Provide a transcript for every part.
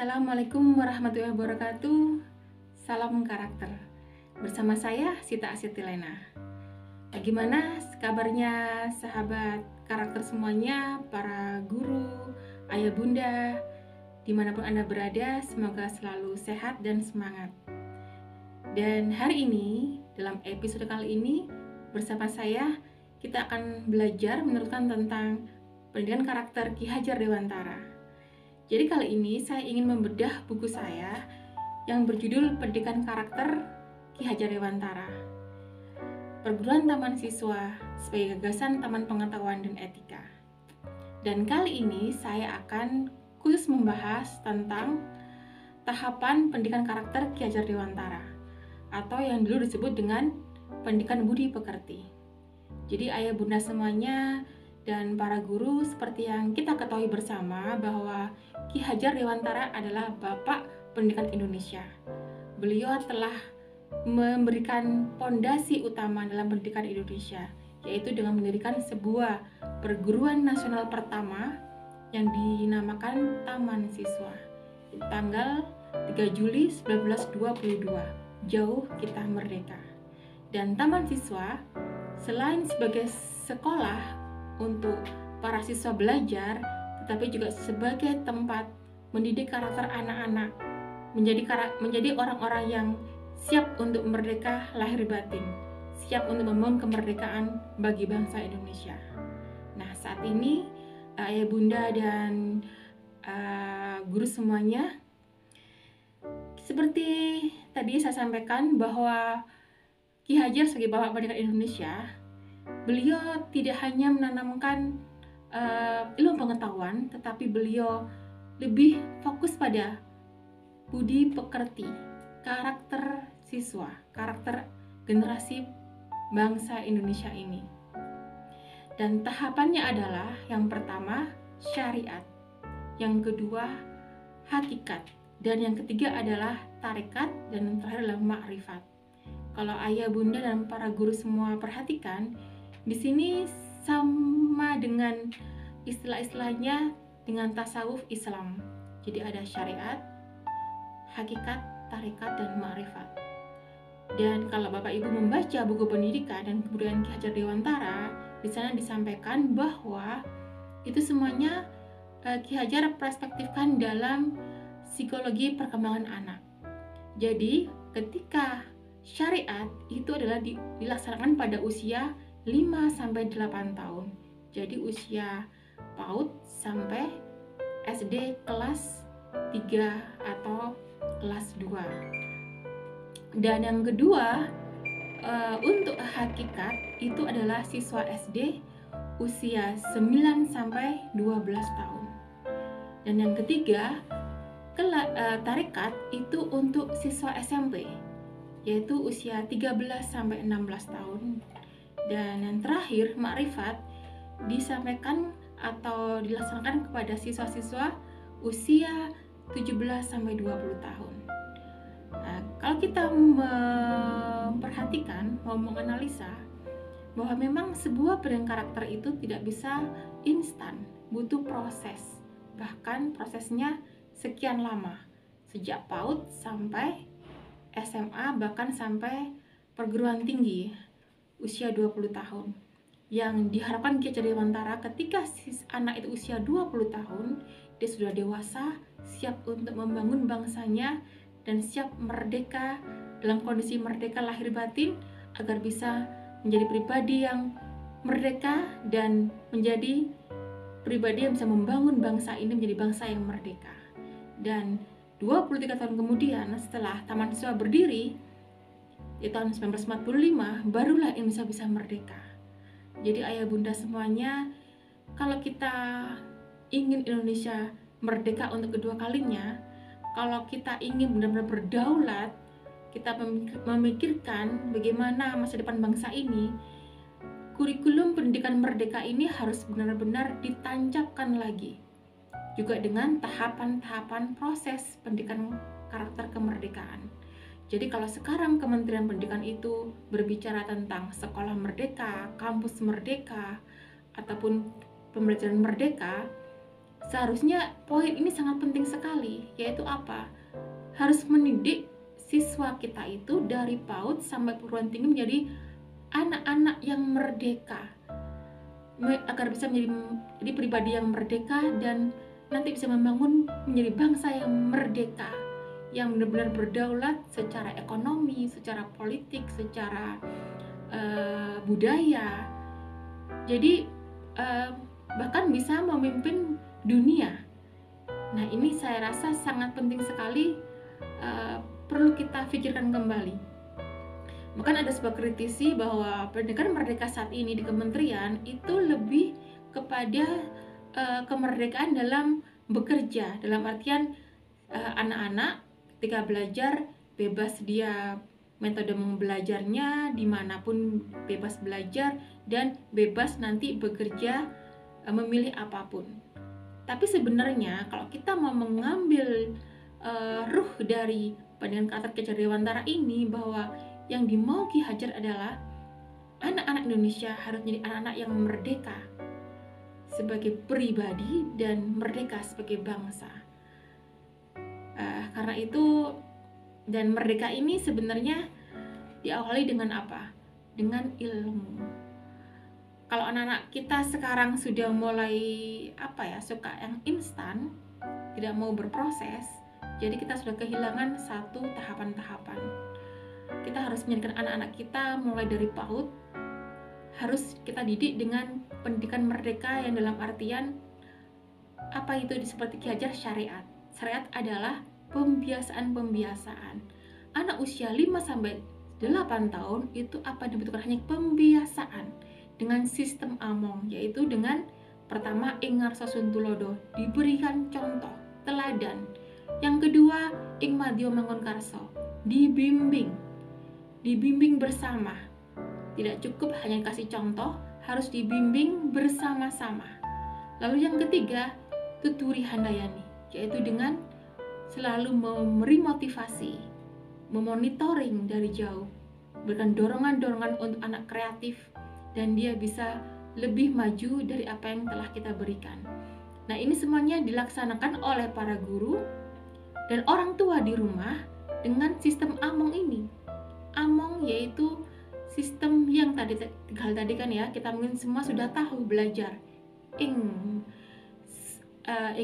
Assalamualaikum warahmatullahi wabarakatuh. Salam karakter. Bersama saya Sita Asyatilena. Bagaimana kabarnya sahabat karakter semuanya, para guru, ayah bunda, dimanapun Anda berada, semoga selalu sehat dan semangat. Dan hari ini, dalam episode kali ini, bersama saya, kita akan belajar meneruskan tentang pendidikan karakter Ki Hajar Dewantara. Jadi kali ini saya ingin membedah buku saya yang berjudul Pendidikan Karakter Ki Hajar Dewantara, Perguruan Taman Siswa sebagai Gagasan Taman Pengetahuan dan Etika. Dan kali ini saya akan khusus membahas tentang tahapan pendidikan karakter Ki Hajar Dewantara, atau yang dulu disebut dengan pendidikan budi pekerti. Jadi ayah bunda semuanya dan para guru, seperti yang kita ketahui bersama bahwa Ki Hajar Dewantara adalah Bapak Pendidikan Indonesia. Beliau telah memberikan fondasi utama dalam pendidikan Indonesia, yaitu dengan mendirikan sebuah perguruan nasional pertama yang dinamakan Taman Siswa. Tanggal 3 Juli 1922, jauh kita merdeka. Dan Taman Siswa selain sebagai sekolah untuk para siswa belajar, tetapi juga sebagai tempat mendidik karakter anak-anak menjadi orang-orang yang siap untuk merdeka lahir batin, siap untuk membangun kemerdekaan bagi bangsa Indonesia. Nah, saat ini ayah bunda dan guru semuanya, seperti tadi saya sampaikan bahwa Ki Hajar sebagai Bapak Pendidikan Indonesia, beliau tidak hanya menanamkan ilmu pengetahuan, tetapi beliau lebih fokus pada budi pekerti, karakter siswa, karakter generasi bangsa Indonesia ini. Dan tahapannya adalah yang pertama syariat, yang kedua hakikat, dan yang ketiga adalah tarekat, dan yang terakhir adalah ma'rifat. Kalau ayah bunda dan para guru semua perhatikan, di sini sama dengan istilah-istilahnya dengan tasawuf Islam. Jadi ada syariat, hakikat, tarekat, dan ma'rifat. Dan kalau Bapak Ibu membaca buku pendidikan dan kebudayaan Ki Hajar Dewantara, di sana disampaikan bahwa itu semuanya Ki Hajar perspektifkan dalam psikologi perkembangan anak. Jadi ketika syariat itu adalah dilaksanakan pada usia 5-8 tahun. Jadi usia PAUD sampai SD kelas 3 atau kelas 2. Dan yang kedua, untuk hakikat itu adalah siswa SD usia 9-12 tahun. Dan yang ketiga, tarekat itu untuk siswa SMP, yaitu usia 13-16 tahun. Dan yang terakhir, ma'rifat disampaikan atau dilaksanakan kepada siswa-siswa usia 17-20 tahun. Nah, kalau kita memperhatikan, mau menganalisa bahwa memang sebuah pendidikan karakter itu tidak bisa instan, butuh proses. Bahkan prosesnya sekian lama, sejak PAUD sampai SMA, bahkan sampai perguruan tinggi usia 20 tahun. Yang diharapkan Ki Hajar Dewantara ketika anak itu usia 20 tahun, dia sudah dewasa, siap untuk membangun bangsanya dan siap merdeka, dalam kondisi merdeka lahir batin, agar bisa menjadi pribadi yang merdeka dan menjadi pribadi yang bisa membangun bangsa ini menjadi bangsa yang merdeka. Dan 23 tahun kemudian setelah Taman Siswa berdiri di tahun 1945, barulah Indonesia bisa merdeka. Jadi ayah bunda semuanya, kalau kita ingin Indonesia merdeka untuk kedua kalinya, kalau kita ingin benar-benar berdaulat, kita memikirkan bagaimana masa depan bangsa ini, kurikulum pendidikan merdeka ini harus benar-benar ditancapkan lagi, juga dengan tahapan-tahapan proses pendidikan karakter kemerdekaan. Jadi kalau sekarang Kementerian Pendidikan itu berbicara tentang sekolah merdeka, kampus merdeka, ataupun pembelajaran merdeka, seharusnya poin ini sangat penting sekali, yaitu apa? Harus mendidik siswa kita itu dari PAUD sampai perguruan tinggi menjadi anak-anak yang merdeka, agar bisa menjadi pribadi yang merdeka dan nanti bisa membangun menjadi bangsa yang merdeka, yang benar-benar berdaulat secara ekonomi, secara politik, secara budaya. Jadi bahkan bisa memimpin dunia. Nah, ini saya rasa sangat penting sekali, perlu kita pikirkan kembali. Bahkan ada sebuah kritisi bahwa pendidikan merdeka saat ini di kementerian itu lebih kepada kemerdekaan dalam bekerja, dalam artian anak-anak ketika belajar bebas, dia metode belajarnya dimanapun bebas belajar dan bebas nanti bekerja, memilih apapun. Tapi sebenarnya kalau kita mau mengambil ruh dari pendidikan karakter Ki Hajar Dewantara ini, bahwa yang dimau Ki Hajar adalah anak-anak Indonesia harus menjadi anak-anak yang merdeka sebagai pribadi dan merdeka sebagai bangsa. Karena itu, dan merdeka ini sebenarnya diawali dengan apa? Dengan ilmu. Kalau anak-anak kita sekarang sudah mulai suka yang instan, tidak mau berproses, jadi kita sudah kehilangan satu tahapan-tahapan. Kita harus menjadikan anak-anak kita mulai dari PAUD, harus kita didik dengan pendidikan merdeka yang dalam artian apa itu seperti Ki Hajar, syariat. Syariat adalah pembiasaan-pembiasaan. Anak usia 5-8 tahun itu apa yang dibutuhkan? Hanya pembiasaan dengan sistem Among, yaitu dengan pertama ing ngarsa suntulodo, diberikan contoh, teladan. Yang kedua ing madya mangun karso, dibimbing bersama. Tidak cukup hanya kasih contoh, harus dibimbing bersama-sama. Lalu yang ketiga, tuturi handayani, yaitu dengan selalu memberi motivasi, memonitoring dari jauh, berikan dorongan-dorongan untuk anak kreatif dan dia bisa lebih maju dari apa yang telah kita berikan. Nah, ini semuanya dilaksanakan oleh para guru dan orang tua di rumah dengan sistem Among ini. Among yaitu sistem yang tadi kan ya, kita mungkin semua sudah tahu belajar. Ing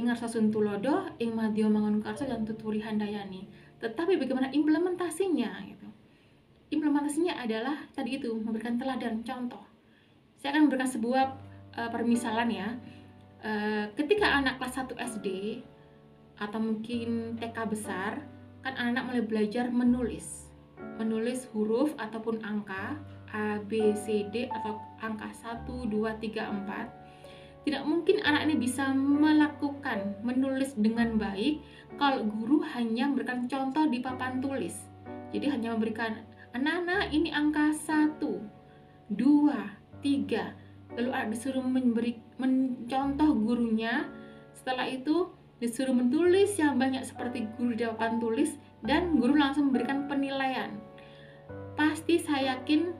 ngarsa suntulodo, ing madya mangun karso, dan tuturi handayani. Tetapi bagaimana implementasinya gitu? Implementasinya adalah tadi itu, memberikan teladan, contoh. Saya akan memberikan sebuah permisalan ya. Ketika anak kelas 1 SD atau mungkin TK besar, kan anak mulai belajar menulis huruf ataupun angka A, B, C, D atau angka 1, 2, 3, 4. Tidak mungkin anak ini bisa melakukan menulis dengan baik kalau guru hanya memberikan contoh di papan tulis. Jadi hanya memberikan, anak-anak ini angka 1, 2, 3, lalu disuruh mencontoh gurunya. Setelah itu disuruh menulis yang banyak seperti guru di papan tulis, dan guru langsung memberikan penilaian. Pasti saya yakin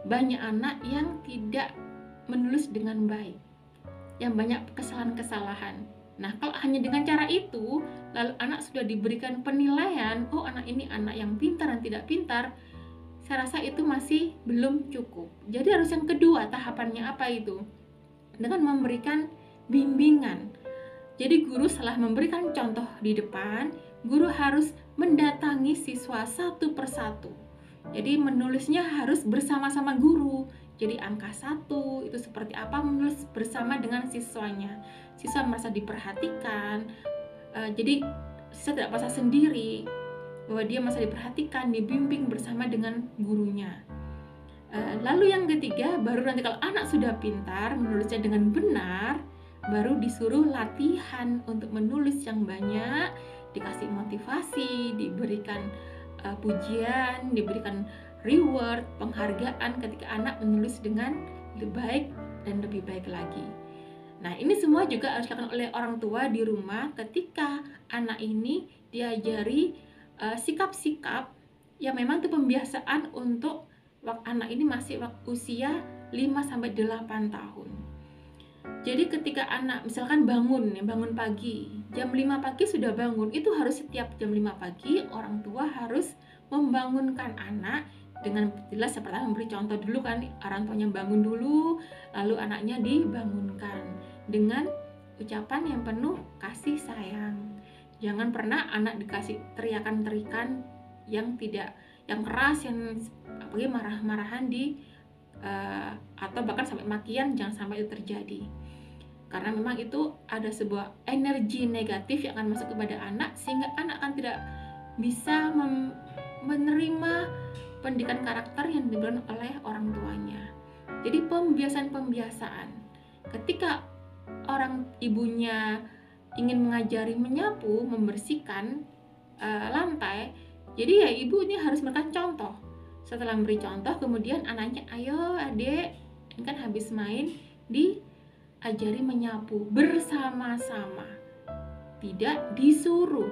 banyak anak yang tidak menulis dengan baik, yang banyak kesalahan-kesalahan. Nah, kalau hanya dengan cara itu, lalu anak sudah diberikan penilaian, oh anak ini anak yang pintar dan tidak pintar, saya rasa itu masih belum cukup. Jadi harus yang kedua, tahapannya apa itu? Dengan memberikan bimbingan. Jadi guru setelah memberikan contoh di depan, guru harus mendatangi siswa satu persatu. Jadi menulisnya harus bersama-sama guru. Jadi angka 1 itu seperti apa, menulis bersama dengan siswanya. Siswa merasa diperhatikan, jadi siswa tidak merasa sendiri, bahwa dia merasa diperhatikan, dibimbing bersama dengan gurunya. Lalu yang ketiga, baru nanti kalau anak sudah pintar, menulisnya dengan benar, baru disuruh latihan untuk menulis yang banyak, dikasih motivasi, diberikan pujian, diberikan reward, penghargaan ketika anak menulis dengan lebih baik dan lebih baik lagi. Nah, ini semua juga harus dilakukan oleh orang tua di rumah ketika anak ini diajari sikap-sikap yang memang itu pembiasaan untuk anak ini masih usia 5-8 tahun. Jadi ketika anak misalkan bangun pagi, jam 5 pagi sudah bangun, itu harus setiap jam 5 pagi orang tua harus membangunkan anak dengan jelas seperti memberi contoh dulu kan, orang tuanya bangun dulu, lalu anaknya dibangunkan dengan ucapan yang penuh kasih sayang. Jangan pernah anak dikasih teriakan-teriakan yang keras, yang apalagi marah-marahan atau bahkan sampai makian, jangan sampai itu terjadi. Karena memang itu ada sebuah energi negatif yang akan masuk kepada anak, sehingga anak akan tidak bisa menerima pendidikan karakter yang diberikan oleh orang tuanya. Jadi pembiasaan. Ketika orang ibunya ingin mengajari menyapu, membersihkan lantai, jadi ya ibu ini harus memberikan contoh. Setelah memberi contoh, kemudian anaknya, ayo adik, ini kan habis main, diajari menyapu bersama-sama, tidak disuruh,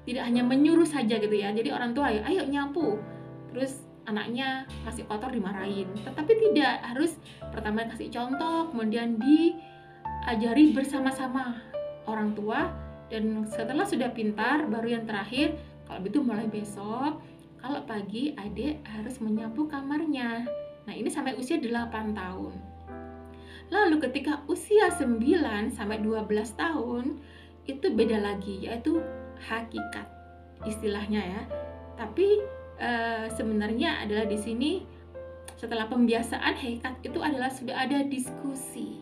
tidak hanya menyuruh saja gitu ya. Jadi orang tua ayo nyapu, terus anaknya kasih kotor dimarahin, tetapi tidak, harus pertama kasih contoh, kemudian diajari bersama-sama orang tua, dan setelah sudah pintar baru yang terakhir, kalau begitu mulai besok kalau pagi adik harus menyapu kamarnya. Nah ini sampai usia 8 tahun. Lalu ketika usia 9 sampai 12 tahun itu beda lagi, yaitu hakikat istilahnya ya. Tapi sebenarnya adalah di sini setelah pembiasaan, hakikat itu adalah sudah ada diskusi.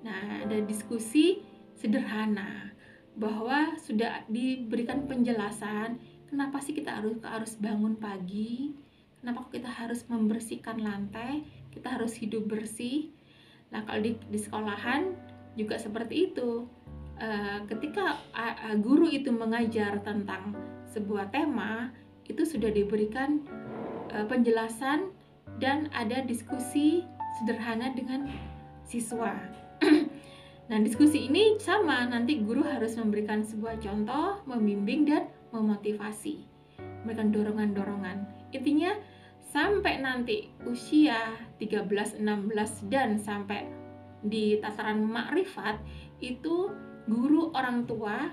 Nah, ada diskusi sederhana bahwa sudah diberikan penjelasan kenapa sih kita harus bangun pagi, kenapa kita harus membersihkan lantai, kita harus hidup bersih. Nah, kalau di sekolahan juga seperti itu. Ketika guru itu mengajar tentang sebuah tema, itu sudah diberikan penjelasan dan ada diskusi sederhana dengan siswa. Nah, diskusi ini sama, nanti guru harus memberikan sebuah contoh, membimbing dan memotivasi, memberikan dorongan-dorongan. Intinya sampai nanti usia 13, 16 dan sampai di tataran makrifat itu guru orang tua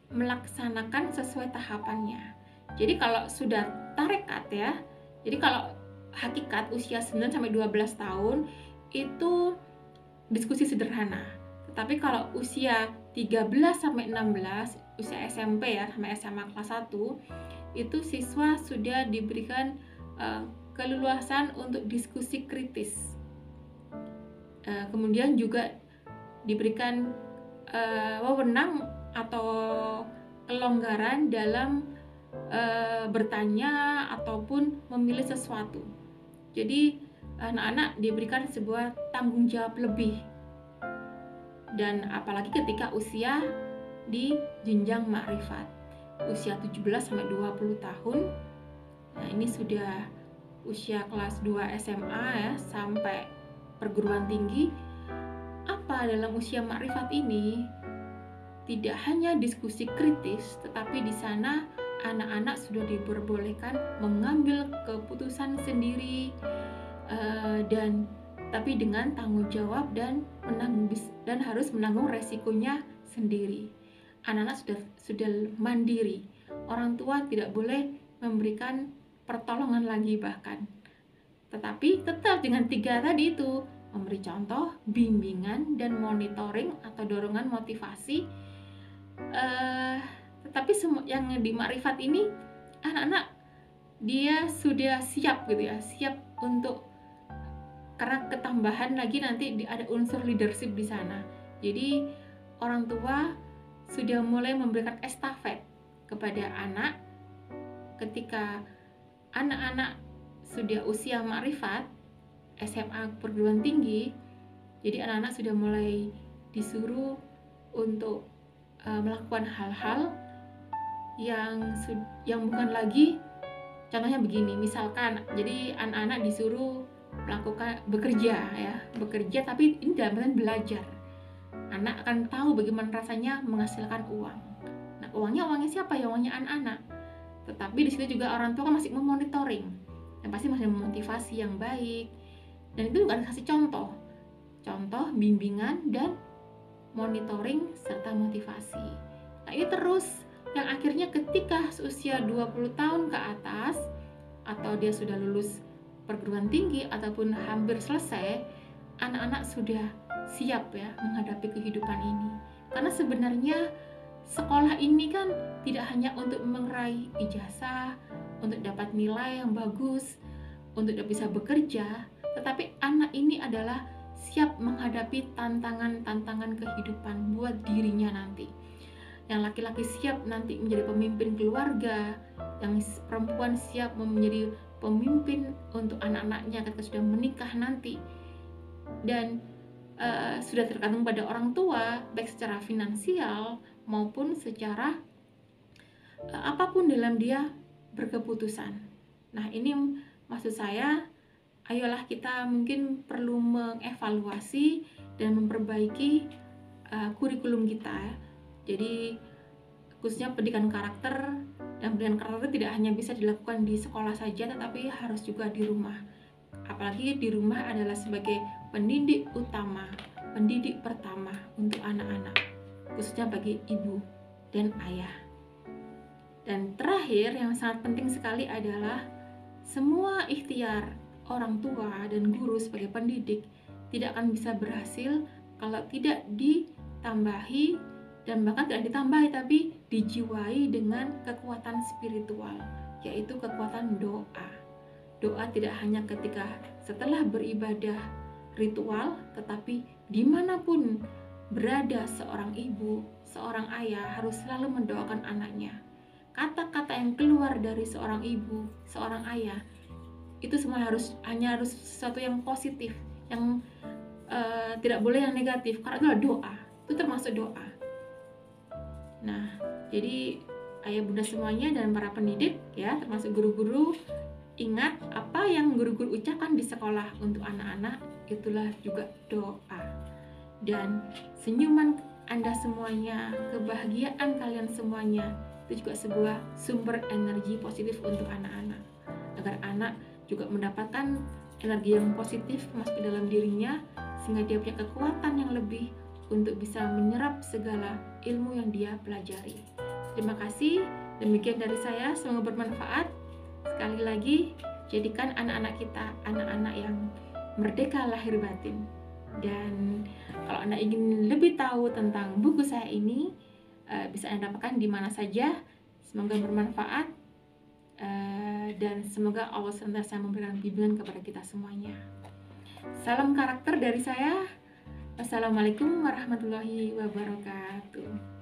melaksanakan sesuai tahapannya. Jadi kalau sudah tarekat ya, jadi kalau hakikat usia 9 sampai 12 tahun itu diskusi sederhana. Tetapi kalau usia 13 sampai 16, usia SMP ya, sampai SMA kelas 1, itu siswa sudah diberikan keleluasan untuk diskusi kritis. Kemudian juga diberikan wewenang atau kelonggaran dalam bertanya ataupun memilih sesuatu. Jadi anak-anak diberikan sebuah tanggung jawab lebih, dan apalagi ketika usia di jenjang makrifat, usia 17 sampai 20 tahun. Nah, ini sudah usia kelas 2 SMA ya, sampai perguruan tinggi. Apa dalam usia makrifat ini? Tidak hanya diskusi kritis, tetapi di sana anak-anak sudah diperbolehkan mengambil keputusan sendiri, dan tapi dengan tanggung jawab dan harus menanggung resikonya sendiri. Anak-anak sudah mandiri. Orang tua tidak boleh memberikan pertolongan lagi bahkan. Tetapi tetap dengan 3 tadi itu, memberi contoh, bimbingan dan monitoring atau dorongan motivasi. Tetapi yang di makrifat ini anak-anak dia sudah siap gitu ya, siap untuk, karena ketambahan lagi nanti ada unsur leadership di sana. Jadi orang tua sudah mulai memberikan estafet kepada anak. Ketika anak-anak sudah usia makrifat, SMA perguruan tinggi, jadi anak-anak sudah mulai disuruh untuk melakukan hal-hal yang bukan lagi, contohnya begini, misalkan jadi anak-anak disuruh melakukan bekerja, tapi ini dalam artian belajar. Anak akan tahu bagaimana rasanya menghasilkan uang. Nah, uangnya siapa ya? Uangnya anak-anak. Tetapi di situ juga orang tua kan masih memonitoring, dan pasti masih memotivasi yang baik, dan itu juga kasih contoh. contoh, bimbingan, dan monitoring serta motivasi. Nah, ini terus yang akhirnya ketika seusia 20 tahun ke atas atau dia sudah lulus perguruan tinggi ataupun hampir selesai, anak-anak sudah siap ya menghadapi kehidupan ini. Karena sebenarnya sekolah ini kan tidak hanya untuk meraih ijazah, untuk dapat nilai yang bagus, untuk bisa bekerja, tetapi anak ini adalah siap menghadapi tantangan-tantangan kehidupan buat dirinya nanti. Yang laki-laki siap nanti menjadi pemimpin keluarga, yang perempuan siap menjadi pemimpin untuk anak-anaknya ketika sudah menikah nanti, dan sudah tergantung pada orang tua, baik secara finansial maupun secara apapun dalam dia berkeputusan. Nah, ini maksud saya, ayolah kita mungkin perlu mengevaluasi dan memperbaiki kurikulum kita. Jadi khususnya pendidikan karakter, dan pendidikan karakter tidak hanya bisa dilakukan di sekolah saja, tetapi harus juga di rumah. Apalagi di rumah adalah sebagai pendidik utama, pendidik pertama untuk anak-anak, khususnya bagi ibu dan ayah. Dan terakhir yang sangat penting sekali adalah semua ikhtiar orang tua dan guru sebagai pendidik tidak akan bisa berhasil kalau tidak ditambahi, dan bahkan tidak ditambahi tapi dijiwai dengan kekuatan spiritual, yaitu kekuatan doa. Doa tidak hanya ketika setelah beribadah ritual, tetapi dimanapun berada seorang ibu, seorang ayah harus selalu mendoakan anaknya. Kata-kata yang keluar dari seorang ibu, seorang ayah, itu semua harus sesuatu yang positif, yang tidak boleh yang negatif, karena itu adalah doa, itu termasuk doa. Nah, jadi ayah bunda semuanya dan para pendidik ya, termasuk guru-guru, ingat apa yang guru-guru ucapkan di sekolah untuk anak-anak, itulah juga doa. Dan senyuman Anda semuanya, kebahagiaan kalian semuanya, itu juga sebuah sumber energi positif untuk anak-anak, agar anak juga mendapatkan energi yang positif masuk ke dalam dirinya, sehingga dia punya kekuatan yang lebih untuk bisa menyerap segala ilmu yang dia pelajari. Terima kasih, demikian dari saya, semoga bermanfaat. Sekali lagi, jadikan anak-anak kita anak-anak yang merdeka lahir batin. Dan kalau Anda ingin lebih tahu tentang buku saya ini, bisa Anda dapatkan di mana saja. Semoga bermanfaat, dan semoga Allah senantiasa memberikan bimbingan kepada kita semuanya. Salam karakter dari saya. Wassalamualaikum warahmatullahi wabarakatuh.